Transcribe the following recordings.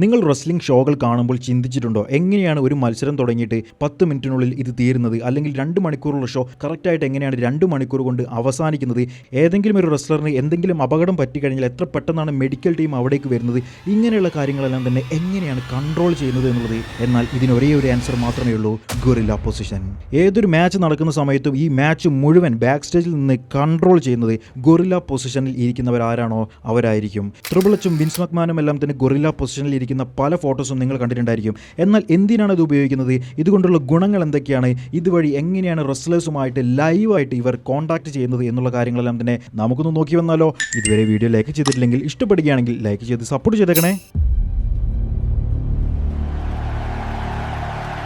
നിങ്ങൾ റെസ്ലിംഗ് ഷോകൾ കാണുമ്പോൾ ചിന്തിച്ചിട്ടുണ്ടോ എങ്ങനെയാണ് ഒരു മത്സരം തുടങ്ങിയിട്ട് 10 മിനിറ്റിനുള്ളിൽ ഇത് തീരുന്നത്, അല്ലെങ്കിൽ 2 മണിക്കൂറുള്ള ഷോ കറക്റ്റായിട്ട് എങ്ങനെയാണ് 2 മണിക്കൂർ കൊണ്ട് അവസാനിക്കുന്നത്, ഏതെങ്കിലും ഒരു റെസ്ലറിന് എന്തെങ്കിലും അപകടം പറ്റിക്കഴിഞ്ഞാൽ എത്ര പെട്ടെന്നാണ് മെഡിക്കൽ ടീം അവിടേക്ക് വരുന്നത്, ഇങ്ങനെയുള്ള കാര്യങ്ങളെല്ലാം തന്നെ എങ്ങനെയാണ് കൺട്രോൾ ചെയ്യുന്നത് എന്നുള്ളത്. എന്നാൽ ഇതിന് ഒരേ ഒരു ആൻസർ മാത്രമേ ഉള്ളൂ, ഗൊറില്ല പൊസിഷൻ. ഏതൊരു മാച്ച് നടക്കുന്ന സമയത്തും ഈ മാച്ച് മുഴുവൻ ബാക്ക് സ്റ്റേജിൽ നിന്ന് കൺട്രോൾ ചെയ്യുന്നത് ഗൊറില്ല പൊസിഷനിൽ ഇരിക്കുന്നവരാരാണോ അവരായിരിക്കും. ട്രിപ്പിൾ എച്ചും വിൻസ് മക്മാനും എല്ലാം തന്നെ ഗൊറില്ല പൊസിഷനിൽ ഇരിക്കുന്ന പല ഫോട്ടോസും നിങ്ങൾ കണ്ടിട്ടുണ്ടായിരിക്കും. എന്നാൽ എന്തിനാണ് ഇത് ഉപയോഗിക്കുന്നത്, ഇതുകൊണ്ടുള്ള ഗുണങ്ങൾ എന്തൊക്കെയാണ്, ഇതുവഴി എങ്ങനെയാണ് റെസ്ലേഴ്സുമായിട്ട് ലൈവായിട്ട് ഇവർ കോൺടാക്ട് ചെയ്യുന്നത് എന്നുള്ള കാര്യങ്ങളെല്ലാം തന്നെ നമുക്കൊന്ന് നോക്കി വന്നാലോ. ഇതുവരെ വീഡിയോ ലൈക്ക് ചെയ്തിട്ടില്ലെങ്കിൽ ഇഷ്ടപ്പെടുകയാണെങ്കിൽ ലൈക്ക് ചെയ്ത് സപ്പോർട്ട് ചെയ്തേക്കണേ.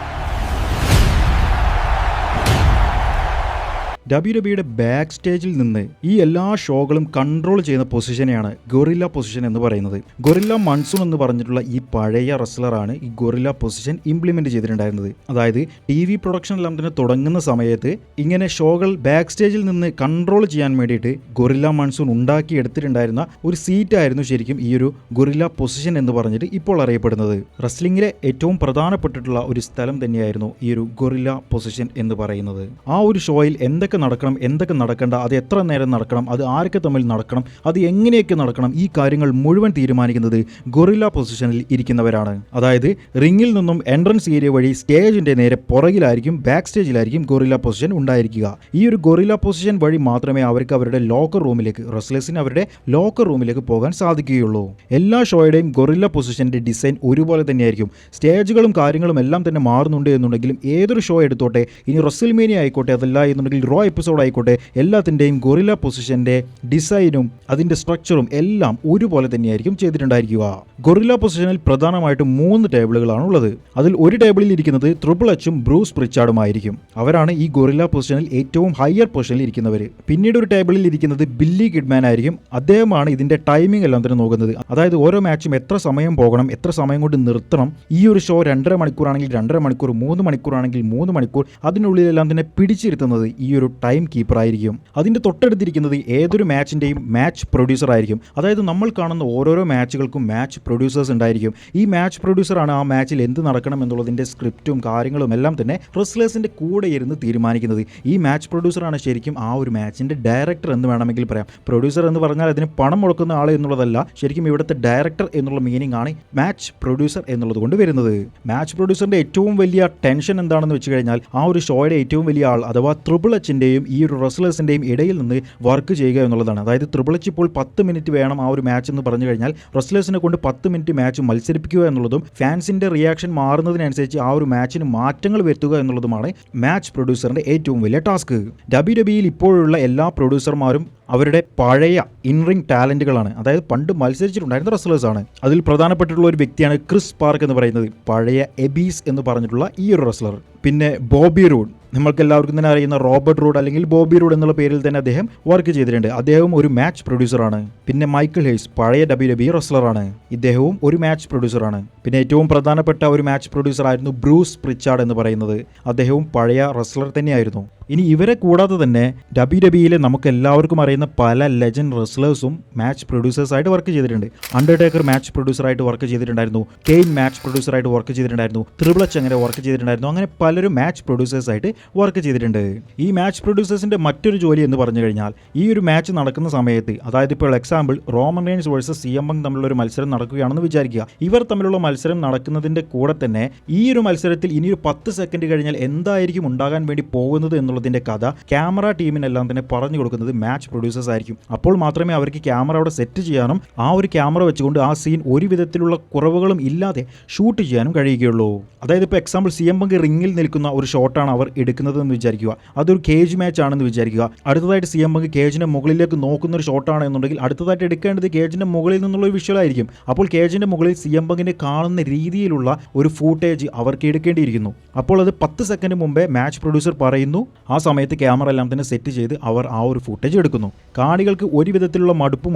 ഡബ്ല്യുഡബ്ല്യുഇയുടെ ബാക്ക് സ്റ്റേജിൽ നിന്ന് ഈ എല്ലാ ഷോകളും കൺട്രോൾ ചെയ്യുന്ന പൊസിഷനെയാണ് ഗൊറില്ല പൊസിഷൻ എന്ന് പറയുന്നത്. ഗൊറില്ല മൺസൂൺ എന്ന് പറഞ്ഞിട്ടുള്ള ഈ പഴയ റെസ്ലറാണ് ഈ ഗൊറില്ല പൊസിഷൻ ഇംപ്ലിമെന്റ് ചെയ്തിട്ടുണ്ടായിരുന്നത്. അതായത് TV പ്രൊഡക്ഷൻ എല്ലാം തന്നെ തുടങ്ങുന്ന സമയത്ത് ഇങ്ങനെ ഷോകൾ ബാക്ക് സ്റ്റേജിൽ നിന്ന് കൺട്രോൾ ചെയ്യാൻ വേണ്ടിയിട്ട് ഗൊറില്ല മൺസൂൺ ഉണ്ടാക്കിയെടുത്തിട്ടുണ്ടായിരുന്ന ഒരു സീറ്റായിരുന്നു ശരിക്കും ഈ ഒരു ഗൊറില്ല പൊസിഷൻ എന്ന് പറഞ്ഞിട്ട് ഇപ്പോൾ അറിയപ്പെടുന്നത്. റെസ്ലിംഗിലെ ഏറ്റവും പ്രധാനപ്പെട്ടിട്ടുള്ള ഒരു സ്ഥലം തന്നെയായിരുന്നു ഈ ഒരു ഗൊറില്ല പൊസിഷൻ എന്ന് പറയുന്നത്. ആ ഒരു ഷോയിൽ എന്തൊക്കെ നടക്കണം, എന്തൊക്കെ നടക്കണ്ട, അത് എത്ര നേരം നടക്കണം, അത് ആരൊക്കെ തമ്മിൽ നടക്കണം, അത് എങ്ങനെയൊക്കെ നടക്കണം, ഈ കാര്യങ്ങൾ മുഴുവൻ തീരുമാനിക്കുന്നത് ഗൊറില്ല പൊസിഷനിൽ ഇരിക്കുന്നവരാണ്. അതായത് റിംഗിൽ നിന്നും എൻട്രൻസ് ഏരിയ വഴി സ്റ്റേജിന്റെ നേരെ പുറകിലായിരിക്കും, ബാക്ക് സ്റ്റേജിലായിരിക്കും ഗൊറില്ല പൊസിഷൻ ഉണ്ടായിരിക്കുക. ഈ ഒരു ഗൊറില്ല പൊസിഷൻ വഴി മാത്രമേ അവർക്ക് അവരുടെ ലോക്കർ റൂമിലേക്ക്, റെസ്ലേഴ്സിന് അവരുടെ ലോക്കർ റൂമിലേക്ക് പോകാൻ സാധിക്കുകയുള്ളൂ. എല്ലാ ഷോയുടെയും ഗൊറില്ല പൊസിഷന്റെ ഡിസൈൻ ഒരുപോലെ തന്നെയായിരിക്കും. സ്റ്റേജുകളും കാര്യങ്ങളും എല്ലാം തന്നെ മാറുന്നുണ്ട് എന്നുണ്ടെങ്കിലും ഏതൊരു ഷോ എടുത്തോട്ടെ, ഇനി റെസ്ൽമേനിയ ആയിക്കോട്ടെ, അതല്ല എന്നുണ്ടെങ്കിൽ റോ എപ്പിസോഡ് ആയിക്കോട്ടെ, എല്ലാത്തിൻ്റെയും ഗൊറില്ല പൊസിഷന്റെ ഡിസൈനും അതിൻ്റെ സ്ട്രക്ചറും എല്ലാം ഒരുപോലെ തന്നെയായിരിക്കും ചെയ്തിട്ടുണ്ടായിരിക്കുക. ഗൊറില്ല പൊസിഷനിൽ പ്രധാനമായിട്ടും 3 ടേബിളുകളാണ് ഉള്ളത്. അതിൽ ഒരു ടേബിളിൽ ഇരിക്കുന്നത് ട്രിപ്പിൾ എച്ചും ബ്രൂസ് പ്രിച്ചാർഡുമായിരിക്കും. അവരാണ് ഈ ഗൊറില്ല പൊസിഷനിൽ ഏറ്റവും ഹയർ പൊസിഷനിൽ ഇരിക്കുന്നവർ. പിന്നീട് ഒരു ടേബിളിൽ ഇരിക്കുന്നത് ബില്ലി കിഡ്മാൻ ആയിരിക്കും. അദ്ദേഹമാണ് ഇതിന്റെ ടൈമിംഗ് എല്ലാം തന്നെ നോക്കുന്നത്. അതായത് ഓരോ മാച്ചും എത്ര സമയം പോകണം, എത്ര സമയം കൊണ്ട് നിർത്തണം, ഈ ഒരു ഷോ 2.5 മണിക്കൂറാണെങ്കിൽ 2.5 മണിക്കൂർ, 3 മണിക്കൂറാണെങ്കിൽ 3 മണിക്കൂർ, അതിനുള്ളിലെല്ലാം തന്നെ പിടിച്ചിരുത്തുന്നത് ഈ ഒരു ടൈം കീപ്പർ ആയിരിക്കും. അതിന്റെ തൊട്ടടുത്തിരിക്കുന്നത് ഏതൊരു മാച്ചിന്റെയും മാച്ച് പ്രൊഡ്യൂസർ ആയിരിക്കും. അതായത് നമ്മൾ കാണുന്ന ഓരോരോ മാച്ചുകൾക്കും മാച്ച് പ്രൊഡ്യൂസേഴ്സ് ഉണ്ടായിരിക്കും. ഈ മാച്ച് പ്രൊഡ്യൂസറാണ് ആ മാച്ചിൽ എന്ത് നടക്കണം എന്നുള്ളതിന്റെ സ്ക്രിപ്റ്റും കാര്യങ്ങളും എല്ലാം തന്നെ റെസ്ലേഴ്സിന്റെ കൂടെ ഇരുന്ന് തീരുമാനിക്കുന്നത്. ഈ മാച്ച് പ്രൊഡ്യൂസറാണ് ശരിക്കും ആ ഒരു മാച്ചിന്റെ ഡയറക്ടർ എന്ന് വേണമെങ്കിൽ പറയാം. പ്രൊഡ്യൂസർ എന്ന് പറഞ്ഞാൽ അതിന് പണം മുടക്കുന്ന ആൾ എന്നുള്ളതല്ല, ശരിക്കും ഇവിടുത്തെ ഡയറക്ടർ എന്നുള്ള മീനിങ് ആണ് മാച്ച് പ്രൊഡ്യൂസർ എന്നുള്ളത് കൊണ്ട് വരുന്നത്. മാച്ച് പ്രൊഡ്യൂസറിന്റെ ഏറ്റവും വലിയ ടെൻഷൻ എന്താണെന്ന് വെച്ച് കഴിഞ്ഞാൽ ആ ഒരു ഷോയുടെ ഏറ്റവും വലിയ ആൾ അഥവാ ട്രിപ്പിൾ എച്ചിന്റെയും ഈ ഒരു റെസ്ലേഴ്സിന്റെയും ഇടയിൽ നിന്ന് വർക്ക് ചെയ്യുക എന്നുള്ളതാണ്. അതായത് ട്രിപ്പിൾ എച്ച് ഇപ്പോൾ 10 മിനിറ്റ് വേണം ആ ഒരു മാച്ച് എന്ന് പറഞ്ഞു കഴിഞ്ഞാൽ റെസ്ലേഴ്സിനെ കൊണ്ട് 10 മിനിറ്റ് മാച്ച് മത്സരിപ്പിക്കുക എന്നുള്ളതും ഫാൻസിന്റെ റിയാക്ഷൻ മാറുന്നതിനനുസരിച്ച് ആ ഒരു മാച്ചിന് മാറ്റങ്ങൾ വരുത്തുക എന്നുള്ളതുമാണ് മാച്ച് പ്രൊഡ്യൂസറിന്റെ ഏറ്റവും വലിയ ടാസ്ക്. ഡബ്ല്യുഡബ്ല്യുഇയിൽ ഇപ്പോഴുള്ള എല്ലാ പ്രൊഡ്യൂസർമാരും അവരുടെ പഴയ ഇൻറിംഗ് ടാലന്റുകളാണ്. അതായത് പണ്ട് മത്സരിച്ചിട്ടുണ്ടായിരുന്ന റെസ്ലേഴ്സ് ആണ്. അതിൽ പ്രധാനപ്പെട്ടിട്ടുള്ള ഒരു വ്യക്തിയാണ് ക്രിസ് പാർക്ക് എന്ന് പറയുന്നത്, പഴയ എബീസ് എന്ന് പറഞ്ഞിട്ടുള്ള ഈ ഒരു റെസ്ലർ. പിന്നെ ബോബി റൂഡ്, നമ്മൾക്ക് എല്ലാവർക്കും തന്നെ അറിയുന്ന റോബർട്ട് റൂഡ് അല്ലെങ്കിൽ ബോബി റൂഡ് എന്നുള്ള പേരിൽ തന്നെ അദ്ദേഹം വർക്ക് ചെയ്തിട്ടുണ്ട്. അദ്ദേഹവും ഒരു മാച്ച് പ്രൊഡ്യൂസറാണ്. പിന്നെ മൈക്കിൾ ഹെയ്സ്, പഴയ ഡബ്ല്യുഡബ്ല്യുഇ റെസ്ലറാണ്. ഇദ്ദേഹവും ഒരു മാച്ച് പ്രൊഡ്യൂസറാണ്. പിന്നെ ഏറ്റവും പ്രധാനപ്പെട്ട ഒരു മാച്ച് പ്രൊഡ്യൂസർ ആയിരുന്നു ബ്രൂസ് പ്രിച്ചാർഡ് എന്ന് പറയുന്നത്. അദ്ദേഹവും പഴയ റെസ്ലർ തന്നെയായിരുന്നു. ഇനി ഇവരെ കൂടാതെ തന്നെ ഡബ്ല്യുഡബ്ല്യുഇയിലെ നമുക്ക് എല്ലാവർക്കും അറിയുന്ന പല ലെജൻഡ് റെസ്ലേഴ്സും മാച്ച് പ്രൊഡ്യൂസേഴ്സായിട്ട് വർക്ക് ചെയ്തിട്ടുണ്ട്. അണ്ടർടേക്കർ മാച്ച് പ്രൊഡ്യൂസറായിട്ട് വർക്ക് ചെയ്തിട്ടുണ്ടായിരുന്നു. കെയ്ൻ മാച്ച് പ്രൊഡ്യൂസറായിട്ട് വർക്ക് ചെയ്തിട്ടുണ്ടായിരുന്നു. ട്രിപ്പിൾ എച്ച് അങ്ങനെ വർക്ക് ചെയ്തിട്ടുണ്ടായിരുന്നു. അങ്ങനെ പലരും മാച്ച് പ്രൊഡ്യൂസേഴ്സായിട്ട് വർക്ക് ചെയ്തിട്ടുണ്ട്. ഈ മാച്ച് പ്രൊഡ്യൂസേഴ്സിന്റെ മറ്റൊരു ജോലി എന്ന് പറഞ്ഞു കഴിഞ്ഞാൽ ഈ ഒരു മാച്ച് നടക്കുന്ന സമയത്ത്, അതായത് ഇപ്പോൾ example Roman Reigns versus CM Punk തമ്മിലുള്ള ഒരു മത്സരം നടക്കുകയാണെന്ന് വിചാരിക്കുക. ഇവർ തമ്മിലുള്ള മത്സരം നടക്കുന്നതിന്റെ കൂടെ തന്നെ ഈ ഒരു മത്സരത്തിൽ ഇനിയൊരു 10 സെക്കൻഡ് കഴിഞ്ഞാൽ എന്തായിരിക്കും ഉണ്ടാകാൻ വേണ്ടി പോകുന്നത് എന്നുള്ളതിന്റെ കഥ ക്യാമറ ടീമിനെല്ലാം തന്നെ പറഞ്ഞു കൊടുക്കുന്നത് മാച്ച് പ്രൊഡ്യൂസേഴ്സ് ആയിരിക്കും. അപ്പോൾ മാത്രമേ അവർക്ക് ക്യാമറ അവിടെ സെറ്റ് ചെയ്യാനും ആ ഒരു ക്യാമറ വെച്ചുകൊണ്ട് ആ സീൻ ഒരു വിധത്തിലുള്ള കുറവുകളും ഇല്ലാതെ ഷൂട്ട് ചെയ്യാനും കഴിയുകയുള്ളൂ. അതായത് ഇപ്പോൾ എക്സാമ്പിൾ CM Punk റിംഗിൽ നിൽക്കുന്ന ഒരു ഷോട്ടാണ് അവർ എടുക്കുന്നത് എന്ന് വിചാരിക്കുക. അതൊരു കേജ് മാച്ച് ആണെന്ന് വിചാരിക്കുക. അടുത്തതായിട്ട് CM Punk കേജിന്റെ മുകളിലേക്ക് നോക്കുന്ന ഒരു ഷോട്ടാണ് എന്നുണ്ടെങ്കിൽ അടുത്തതായിട്ട് എടുക്കേണ്ടത് കേജിന്റെ മുകളിൽ നിന്നുള്ള ഒരു വിഷ്വൽ ആയിരിക്കും. അപ്പോൾ കേജിന്റെ മുകളിൽ CM Punkനെ കാണുന്ന രീതിയിലുള്ള ഒരു ഫൂട്ടേജ് അവർക്ക് എടുക്കേണ്ടിയിരിക്കുന്നു. അപ്പോൾ അത് 10 സെക്കൻഡ് മുമ്പേ മാച്ച് പ്രൊഡ്യൂസർ പറയുന്നു. ആ സമയത്ത് ക്യാമറ എല്ലാം തന്നെ സെറ്റ് ചെയ്ത് അവർ ആ ഒരു ഫൂട്ടേജ് എടുക്കുന്നു. കാണികൾക്ക് ഒരു വിധത്തിലുള്ള മടുപ്പും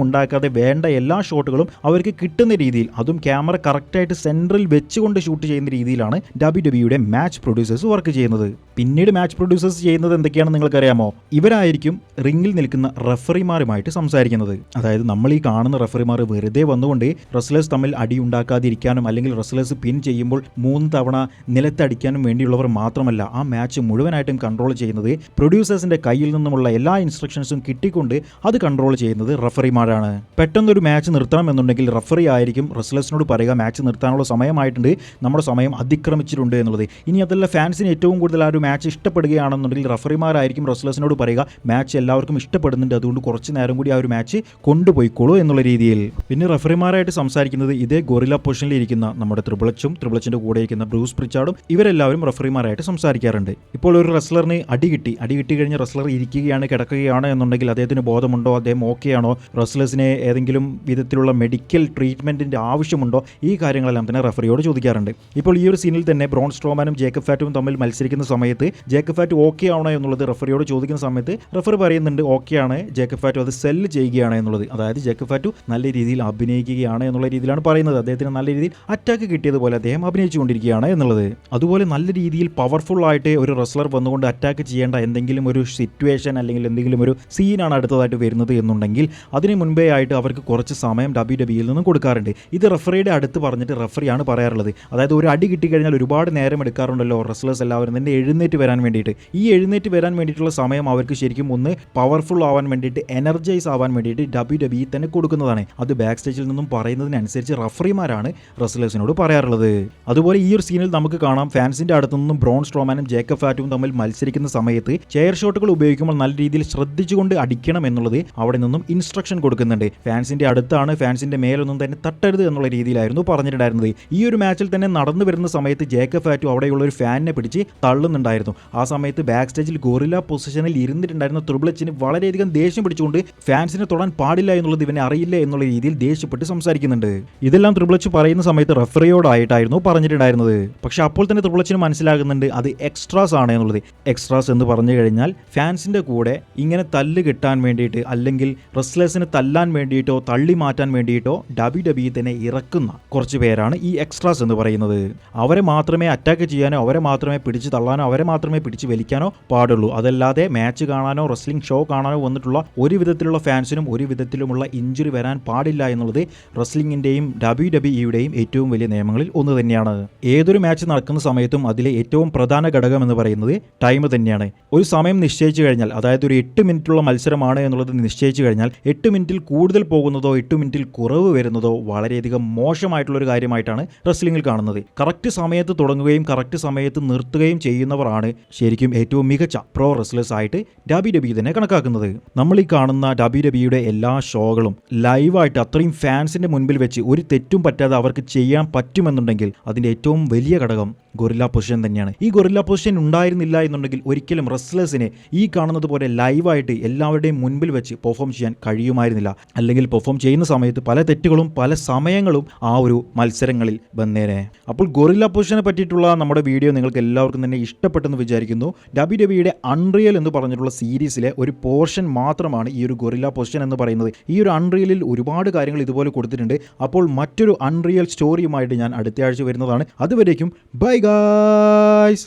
ഉണ്ടാക്കാതെ വേണ്ട എല്ലാ ഷോട്ടുകളും അവർക്ക് കിട്ടുന്ന രീതിയിൽ, അതും ക്യാമറ കറക്റ്റായിട്ട് സെൻട്രൽ വെച്ചുകൊണ്ട് ഷൂട്ട് ചെയ്യുന്ന രീതിയിലാണ് WWE മാച്ച് പ്രൊഡ്യൂസേഴ്സ് വർക്ക് ചെയ്യുന്നത്. പിന്നീട് മാച്ച് പ്രൊഡ്യൂസേഴ്സ് ചെയ്യുന്നത് എന്തൊക്കെയാണെന്ന് നിങ്ങൾക്കറിയാമോ? ഇവരായിരിക്കും റിംഗിൽ നിൽക്കുന്ന റഫറിമാരുമായിട്ട് സംസാരിക്കുന്നത്. അതായത് നമ്മൾ ഈ കാണുന്ന റഫറിമാർ വെറുതെ വന്നുകൊണ്ട് റെസ്ലേഴ്സ് തമ്മിൽ അടി ഉണ്ടാക്കാതിരിക്കാനും അല്ലെങ്കിൽ റെസ്ലേഴ്സ് പിൻ ചെയ്യുമ്പോൾ 3 തവണ നിലത്തടിക്കാനും വേണ്ടിയുള്ളവർ മാത്രമല്ല, ആ മാച്ച് മുഴുവനായിട്ടും കൺട്രോൾ ചെയ്യുന്നത് പ്രൊഡ്യൂസേഴ്സിന്റെ കയ്യിൽ നിന്നുമുള്ള എല്ലാ ഇൻസ്ട്രക്ഷൻസും കിട്ടിക്കൊണ്ട് അത് കൺട്രോൾ ചെയ്യുന്നത് റഫറിമാരാണ്. പെട്ടെന്നൊരു മാച്ച് നിർത്തണം എന്നുണ്ടെങ്കിൽ റഫറി ആയിരിക്കും റെസ്ലേഴ്സിനോട് പറയുക മാച്ച് നിർത്താനുള്ള സമയമായിട്ടുണ്ട്, നമ്മുടെ സമയം അതിക്രമിച്ചിട്ടുണ്ട് എന്നുള്ളത്. ഇനി അതല്ല ഫാൻസിന് ഏറ്റവും കൂടുതൽ ആ ഒരു മാച്ച് ഇഷ്ടപ്പെടുകയാണെന്നുണ്ടെങ്കിൽ റഫറിമാരായിരിക്കും റെസ്ലേഴ്സിനോട് പറയുക മാച്ച് എല്ലാവർക്കും ഇഷ്ടപ്പെടുന്നുണ്ട്, അതുകൊണ്ട് കുറച്ച് നേരം കൂടി ആ ഒരു മാച്ച് കൊണ്ടുപോയിക്കോളൂ എന്നുള്ള രീതിയിൽ. പിന്നെ റഫറിമാരായിട്ട് സംസാരിക്കുന്നത് ഇതേ ഗൊറില്ല പൊസിഷനിൽ ഇരിക്കുന്ന നമ്മുടെ ത്രിബിളച്ചും ത്രിബിളച്ചിന്റെ കൂടെ ഇരിക്കുന്ന ബ്രൂസ് പ്രിച്ചാർഡും ഇവരെല്ലാവരും റഫറിമാരായിട്ട് സംസാരിക്കാറുണ്ട്. ഇപ്പോൾ ഒരു റെസ്ലറിന് അടി കിട്ടി കഴിഞ്ഞ റെസ്ലർ ഇരിക്കുകയാണ് കിടക്കുകയാണ് എന്നുണ്ടെങ്കിൽ അദ്ദേഹത്തിന് ബോധമുണ്ടോ, അദ്ദേഹം ഓക്കെ ആണോ, റെസ്ലേഴ്സിന് ഏതെങ്കിലും വിധത്തിലുള്ള മെഡിക്കൽ ട്രീറ്റ്മെന്റിന്റെ ആവശ്യമുണ്ടോ, ഈ കാര്യങ്ങളെല്ലാം തന്നെ റഫറിയോട് ചോദിക്കാറുണ്ട്. ഇപ്പോൾ ഈ ഒരു സീനിൽ തന്നെ ബ്രോൺ സ്ട്രോമാനും ജേക്കബ് ഫാറ്റും തമ്മിൽ മത്സരിക്കുന്ന സമയത്ത് ജേക്കബ് ഫാറ്റ് ഓക്കെ ആണോ എന്നുള്ളത് റഫറിയോട് ചോദിക്കുന്ന സമയത്ത് റഫറി പറയുന്നുണ്ട് ഓക്കെ ആണ്, ജേക്കബ് ഫാറ്റു അത് സെല്ല് ചെയ്യുകയാണ് എന്നുള്ളത്. അതായത് ജേക്കബ് ഫാറ്റു നല്ല രീതിയിൽ അഭിനയിക്കുകയാണ് എന്നുള്ള രീതിയിലാണ് പറയുന്നത്. അദ്ദേഹത്തിന് നല്ല രീതിയിൽ അറ്റാക്ക് കിട്ടിയതുപോലെ അദ്ദേഹം അഭിനയിച്ചുകൊണ്ടിരിക്കുകയാണ് എന്നുള്ളത്. അതുപോലെ നല്ല രീതിയിൽ പവർഫുൾ ആയിട്ട് ഒരു റെസ്ലർ വന്നുകൊണ്ട് അറ്റാക്ക് ചെയ്യേണ്ട എന്തെങ്കിലും ഒരു സിറ്റുവേഷൻ അല്ലെങ്കിൽ എന്തെങ്കിലും ഒരു സീനാണ് അടുത്തതായിട്ട് വരുന്നത് എന്നുണ്ടെങ്കിൽ അതിന് മുൻപേ ആയിട്ട് അവർക്ക് കുറച്ച് സമയം WWE നിന്നും കൊടുക്കാറുണ്ട്. ഇത് റഫറിയുടെ അടുത്ത് പറഞ്ഞിട്ട് റഫറിയാണ് പറയാറുള്ളത്. അതായത് ഒരു അടി കിട്ടിക്കഴിഞ്ഞാൽ ഒരുപാട് നേരം എടുക്കാറുണ്ടല്ലോ റെസ്ലേഴ്സ് എല്ലാവരും തന്നെ എഴുന്നേറ്റ് വരാൻ വേണ്ടിയിട്ട്. ഈ എഴുന്നേറ്റ് വരാൻ വേണ്ടിയിട്ടുള്ള സമയം അവർക്ക് ശരിക്കും ഒന്ന് പവർഫുൾ ആവാൻ വേണ്ടിയിട്ട്, എനർജൈസ് ആവാൻ വേണ്ടിയിട്ട് WWE തന്നെ കൊടുക്കുന്നതാണ്. അത് ബാക്ക് സ്റ്റേജിൽ നിന്നും പറയുന്നതിനനുസരിച്ച് റഫറിമാരാണ് റെസ്ലേഴ്സിനോട് പറയാറുള്ളത്. അതുപോലെ ഈ ഒരു സീനിൽ നമുക്ക് കാണാം ഫാൻസിന്റെ അടുത്തു നിന്നും ബ്രോൺ സ്ട്രോമാനും ജേക്കബ് ഫാറ്റും തമ്മിൽ മത്സരിക്കുന്ന സമയത്ത് ചെയർ ഷോട്ടുകൾ ഉപയോഗിക്കുമ്പോൾ നല്ല രീതിയിൽ ശ്രദ്ധിച്ചുകൊണ്ട് അടിക്കണം എന്നുള്ളത് അവിടെ നിന്നും ഇൻസ്ട്രക്ഷൻ കൊടുക്കുന്നുണ്ട്. ഫാൻസിന്റെ അടുത്താണ്, ഫാൻസിന്റെ മേലൊന്നും തന്നെ തട്ടരുത് എന്നുള്ള രീതിയിലായിരുന്നു പറഞ്ഞിട്ടുണ്ടായിരുന്നത്. ഈ ഒരു മാച്ചിൽ തന്നെ നടന്നു വരുന്ന സമയത്ത് ജേക്കബ് ഫാറ്റു അവിടെയുള്ള ഒരു ഫാനിനെ പിടിച്ച് തള്ളുന്നുണ്ടായിരുന്നു. ആ സമയത്ത് ബാക്ക് സ്റ്റേജിൽ ഗൊറില്ല പൊസിഷനിൽ ഇരുന്നിട്ടുണ്ടായിരുന്ന ത്രിബിളച്ചിന് വളരെയധികം ദേഷ്യം പിടിച്ചുകൊണ്ട് ഫാൻസിനെ തൊടാൻ പാടില്ല എന്നുള്ളത് ഇവനെ അറിയില്ല എന്നുള്ള രീതിയിൽ ദേഷ്യപ്പെട്ട് സംസാരിക്കുന്നുണ്ട്. ഇതെല്ലാം ത്രിബിളച്ച് പറയുന്ന സമയത്ത് റഫറിയോടായിട്ടായിരുന്നു പറഞ്ഞിട്ടുണ്ടായിരുന്നത്. പക്ഷെ അപ്പോൾ തന്നെ ത്രിബിളച്ചിന് മനസ്സിലാകുന്നുണ്ട് അത് എക്സ്ട്രാസ് ആണ് എന്നുള്ളത്. എക്സ്ട്രാസ് എന്ന് പറഞ്ഞു കഴിഞ്ഞാൽ ഫാൻസിന്റെ കൂടെ ഇങ്ങനെ തല്ല് കിട്ടാൻ വേണ്ടിയിട്ട് അല്ലെങ്കിൽ റെസ്ലേഴ്സിന് തല്ലാൻ വേണ്ടിയിട്ടോ തള്ളി മാറ്റാൻ വേണ്ടിയിട്ടോ WWE തന്നെ ഇറക്കുന്ന കുറച്ച് പേരാണ് ഈ എക്സ്ട്രാസ് എന്ന് പറയുന്നത്. അവരെ മാത്രമേ അറ്റാക്ക് ചെയ്യാനോ അവരെ മാത്രമേ പിടിച്ച് തള്ളാനോ അവരെ മാത്രമേ പിടിച്ച് വലിക്കാനോ പാടുള്ളൂ. അതല്ലാതെ മാച്ച് കാണാനോ റെസ്ലിംഗ് ഷോ കാണാനോ വന്നിട്ടുള്ള ഒരു വിധത്തിലുള്ള ഫാൻസിനും ഒരു വിധത്തിലുമുള്ള ഇഞ്ചുറി വരാൻ പാടില്ല എന്നുള്ളത് റെസ്ലിംഗിന്റെയും WWEയുടെയും ഏറ്റവും വലിയ നിയമങ്ങളിൽ ഒന്ന് തന്നെയാണ്. ഏതൊരു മാച്ച് നടക്കുന്ന സമയത്തും അതിലെ ഏറ്റവും പ്രധാന ഘടകം എന്ന് പറയുന്നത് ടൈം തന്നെയാണ്. ഒരു സമയം നിശ്ചയിച്ചു കഴിഞ്ഞാൽ, അതായത് ഒരു 8 മിനിറ്റുള്ള മത്സരമാണ് എന്നുള്ളത് നിശ്ചയിച്ചു കഴിഞ്ഞാൽ 8 മിനിറ്റിൽ കൂടുതൽ പോകുന്നതോ 8 മിനിറ്റിൽ കുറവ് വരുന്നതോ വളരെയധികം മോശമായിട്ടുള്ളൊരു കാര്യമായിട്ടാണ് റെസ്ലിംഗിൽ കാണുന്നത്. കറക്റ്റ് സമയത്ത് തുടങ്ങുകയും കറക്റ്റ് സമയത്ത് നിർത്തുകയും ചെയ്യുന്നവരാണ് ശരിക്കും ഏറ്റവും മികച്ച പ്രോ റെസ്ലേഴ്സ് ആയിട്ട് WWE തന്നെ കണക്കാക്കുന്നത്. നമ്മൾ ഈ കാണുന്ന WWEയുടെ എല്ലാ ഷോകളും ലൈവായിട്ട് അത്രയും ഫാൻസിന്റെ മുൻപിൽ വെച്ച് ഒരു തെറ്റും പറ്റാതെ അവർക്ക് ചെയ്യാൻ പറ്റുമെന്നുണ്ടെങ്കിൽ അതിന്റെ ഏറ്റവും വലിയ ഘടകം ഗൊറില്ല പൊസിഷൻ തന്നെയാണ്. ഈ ഗൊറില്ല പൊസിഷൻ ഉണ്ടായിരുന്നില്ല എന്നുണ്ടെങ്കിൽ ഒരിക്കലും റെസ്ലേഴ്സിനെ ഈ കാണുന്നത് പോലെ ലൈവായിട്ട് എല്ലാവരുടെയും മുൻപിൽ വെച്ച് പെർഫോം ചെയ്യാൻ കഴിയുമായിരുന്നില്ല. അല്ലെങ്കിൽ പെർഫോം ചെയ്യുന്ന സമയത്ത് പല തെറ്റുകളും പല സമയങ്ങളും ആ ഒരു മത്സരങ്ങളിൽ വന്നേനെ. അപ്പോൾ ഗൊറില്ല പൊസിഷനെ പറ്റിയിട്ടുള്ള നമ്മുടെ വീഡിയോ നിങ്ങൾക്ക് എല്ലാവർക്കും തന്നെ ഇഷ്ടപ്പെട്ടെന്ന് വിചാരിക്കുന്നു. WWEയുടെ അൺറിയൽ എന്ന് പറഞ്ഞിട്ടുള്ള സീരീസിലെ ഒരു പോർഷൻ മാത്രമാണ് ഈ ഒരു ഗൊറില്ല പൊസിഷൻ എന്ന് പറയുന്നത്. ഈ ഒരു അൺറിയലിൽ ഒരുപാട് കാര്യങ്ങൾ ഇതുപോലെ കൊടുത്തിട്ടുണ്ട്. അപ്പോൾ മറ്റൊരു അൺറിയൽ സ്റ്റോറിയുമായിട്ട് ഞാൻ അടുത്ത ആഴ്ച വരുന്നതാണ്. അതുവരേക്കും ബൈ ഗായ്സ്.